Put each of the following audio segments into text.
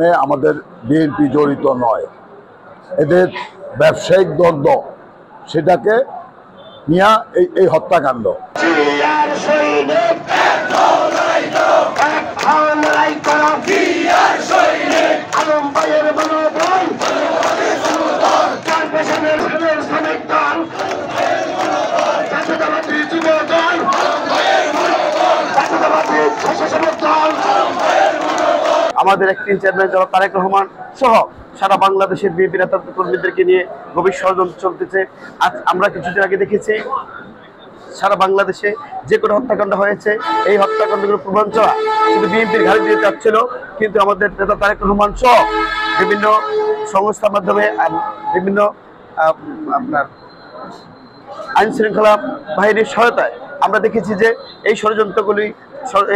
হত্যাকাণ্ডে আমাদের বিএনপি জড়িত নয়। এদের ব্যবসায়িক দ্বন্দ্ব, সেটাকে নিয়ে এই হত্যাকাণ্ড। আমাদের অ্যাক্টিং চেয়ারম্যান জনাব তারেক রহমান সহ সারা বাংলাদেশের বিএনপি নেতা কর্মীদেরকে নিয়ে গভীর ষড়যন্ত্র চলতেছে। আজ আমরা কিছুদিন আগে দেখেছি সারা বাংলাদেশে যে কোনো হত্যাকাণ্ড হয়েছে, এই হত্যাকাণ্ডগুলো প্রমাণ চাওয়া শুধু বিএনপির ঘাড়ে দিয়ে যাচ্ছিল, কিন্তু আমাদের নেতা তারেক রহমান সহ বিভিন্ন সংস্থার মাধ্যমে বিভিন্ন আপনার আইন শৃঙ্খলা বাহিনীর সহায়তায় আমরা দেখেছি যে এই ষড়যন্ত্রগুলি,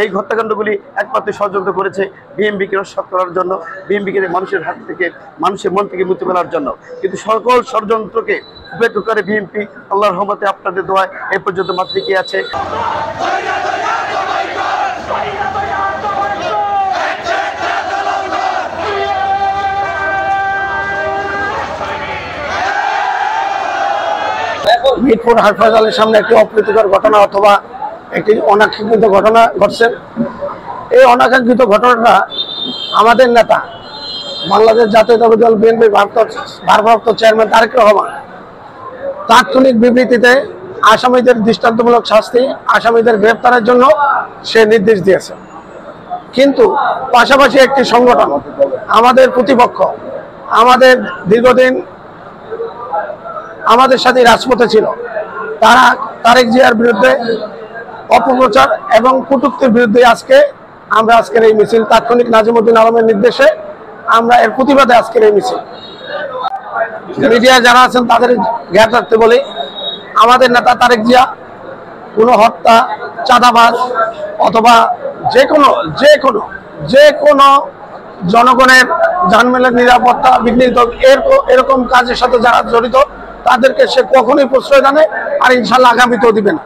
এই হত্যাকাণ্ডগুলি একমাত্র ষড়যন্ত্র করেছে বিএনপিকে নস্যাৎ করার জন্য, বিএনপিকে মানুষের হাত থেকে, মানুষের মন থেকে মুক্তি ফেলার জন্য। কিন্তু সকল ষড়যন্ত্রকে উপেক্ষা করে বিএনপি আল্লাহর রহমতে আপনাদের দোয়ায় এই পর্যন্ত মাত্র টিকে আছে। মিরপুর হাসপাতালের সামনে একটি অপ্রীতিকর ঘটনা অথবা একটি অনাকাঙ্ক্ষিত ঘটনা ঘটছে। এই অনাকাঙ্ক্ষিত ঘটনাটা আমাদের নেতা, বাংলাদেশ জাতীয়তাবাদী দল বিএনপির ভারপ্রাপ্ত চেয়ারম্যান তারেক রহমান তাৎক্ষণিক বিবৃতিতে আসামিদের দৃষ্টান্তমূলক শাস্তি, আসামিদের গ্রেপ্তারের জন্য সে নির্দেশ দিয়েছে। কিন্তু পাশাপাশি একটি সংগঠন, আমাদের প্রতিপক্ষ, আমাদের দীর্ঘদিন আমাদের সাথে রাজপথে ছিল, তারা তারেক জিয়ার বিরুদ্ধে অপপ্রচার এবং কটূক্তির বিরুদ্ধে আজকের এই মিছিল, তাৎক্ষণিক নাজিমউদ্দিন আলমের নির্দেশে আমরা এর প্রতিবাদে আজকের এই মিছিল। মিডিয়া যারা আছেন তাদের জ্ঞান রাখতে বলি, আমাদের নেতা তারেক জিয়া কোনো হত্যা, চাঁদাবাজ অথবা যে কোনো জনগণের জানমালের নিরাপত্তা বিঘ্নিত এরকম কাজের সাথে যারা জড়িত তাদেরকে সে কখনোই প্রশ্রয় জানে, আর ইনশাল্লাহ আগামীতেও দিবে না।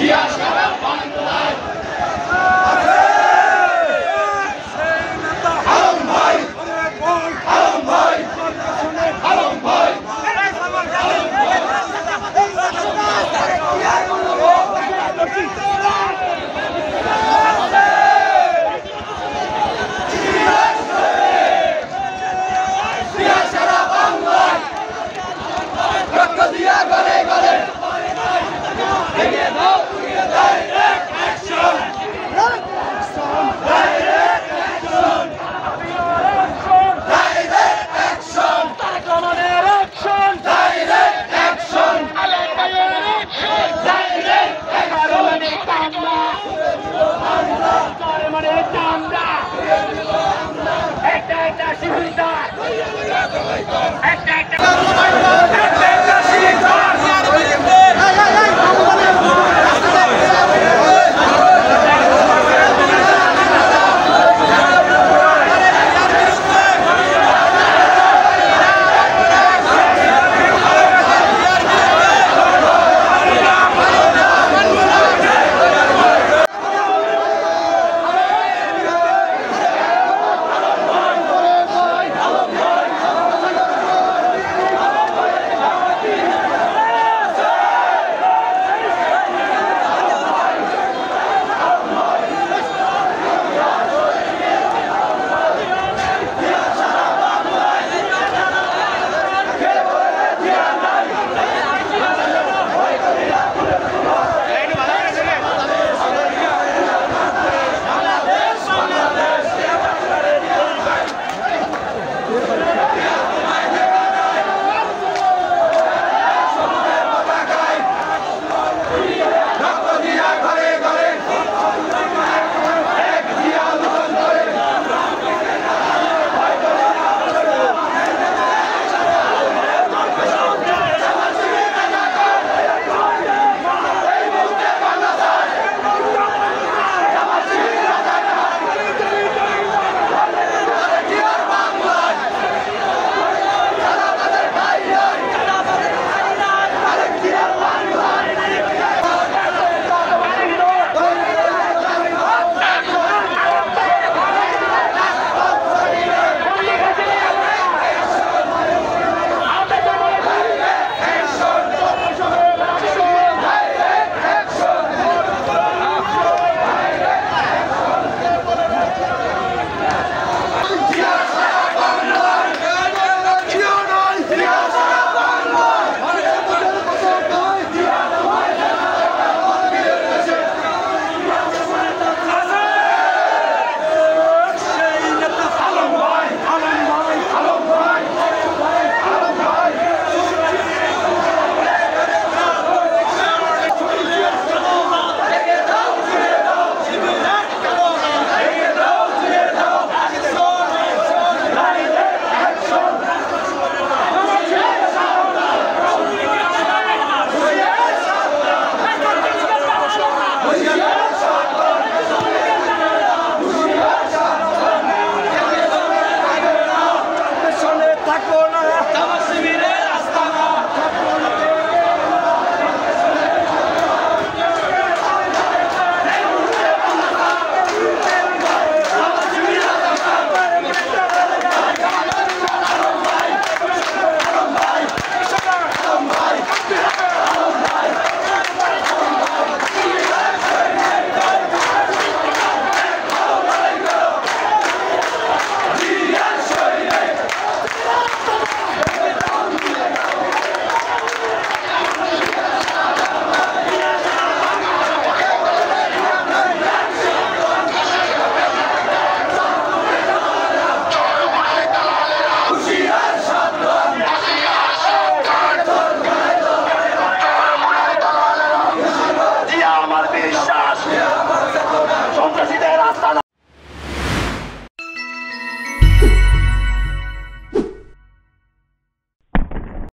Yeah.